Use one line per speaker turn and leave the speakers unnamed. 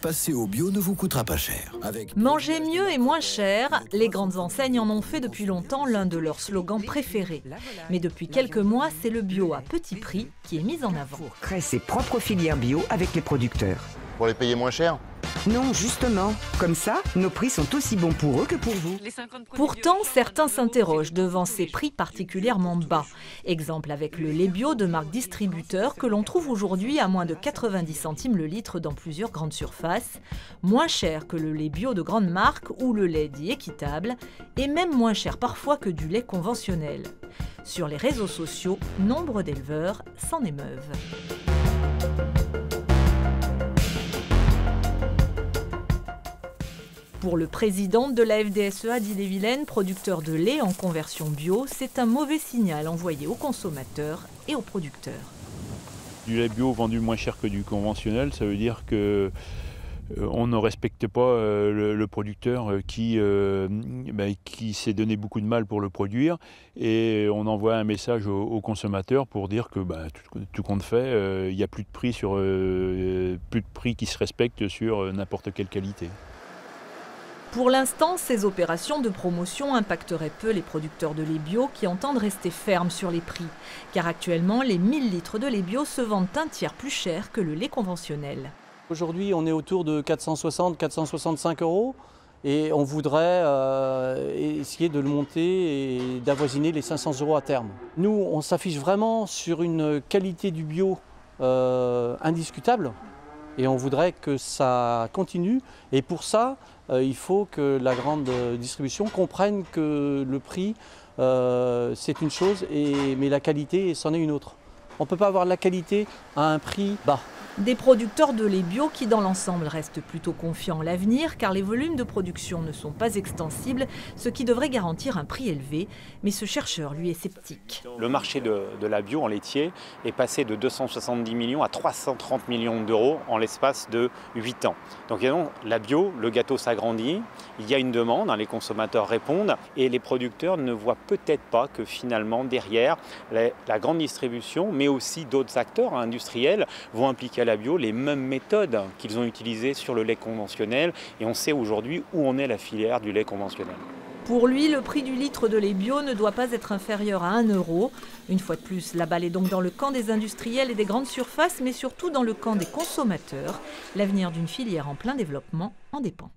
passer au bio ne vous coûtera pas cher.
Manger mieux et moins cher, les grandes enseignes en ont fait depuis longtemps l'un de leurs slogans préférés. Mais depuis quelques mois, c'est le bio à petit prix qui est mis en avant.
Pour créer ses propres filières bio avec les producteurs.
Pour les payer moins cher?
Non, justement. Comme ça, nos prix sont aussi bons pour eux que pour vous.
Pourtant, certains s'interrogent devant ces prix particulièrement bas. Exemple avec le lait bio de marque distributeur que l'on trouve aujourd'hui à moins de 90 centimes le litre dans plusieurs grandes surfaces, moins cher que le lait bio de grande marque ou le lait dit équitable, et même moins cher parfois que du lait conventionnel. Sur les réseaux sociaux, nombre d'éleveurs s'en émeuvent. Pour le président de la FDSEA d'Ille-et-Vilaine, producteur de lait en conversion bio, c'est un mauvais signal envoyé aux consommateurs et aux producteurs.
Du lait bio vendu moins cher que du conventionnel, ça veut dire que on ne respecte pas le producteur qui s'est donné beaucoup de mal pour le produire, et on envoie un message aux consommateurs pour dire que tout compte fait, il n'y a plus de prix qui se respectent sur n'importe quelle qualité.
Pour l'instant, ces opérations de promotion impacteraient peu les producteurs de lait bio qui entendent rester fermes sur les prix. Car actuellement, les 1000 litres de lait bio se vendent un tiers plus cher que le lait conventionnel.
Aujourd'hui, on est autour de 460-465 € et on voudrait essayer de le monter et d'avoisiner les 500 € à terme. Nous, on s'affiche vraiment sur une qualité du bio indiscutable. Et on voudrait que ça continue. Et pour ça, il faut que la grande distribution comprenne que le prix, c'est une chose, mais la qualité, c'en est une autre. On ne peut pas avoir la qualité à un prix bas.
Des producteurs de lait bio qui, dans l'ensemble, restent plutôt confiants en l'avenir car les volumes de production ne sont pas extensibles, ce qui devrait garantir un prix élevé. Mais ce chercheur, lui, est sceptique.
Le marché de la bio en laitier est passé de 270 millions à 330 millions d'euros en l'espace de 8 ans. Donc la bio, le gâteau s'agrandit, il y a une demande, les consommateurs répondent et les producteurs ne voient peut-être pas que finalement derrière la grande distribution, mais aussi d'autres acteurs industriels vont impliquer à la bio les mêmes méthodes qu'ils ont utilisées sur le lait conventionnel, et on sait aujourd'hui où en est la filière du lait conventionnel.
Pour lui, le prix du litre de lait bio ne doit pas être inférieur à 1 €. Une fois de plus, la balle est donc dans le camp des industriels et des grandes surfaces, mais surtout dans le camp des consommateurs. L'avenir d'une filière en plein développement en dépend.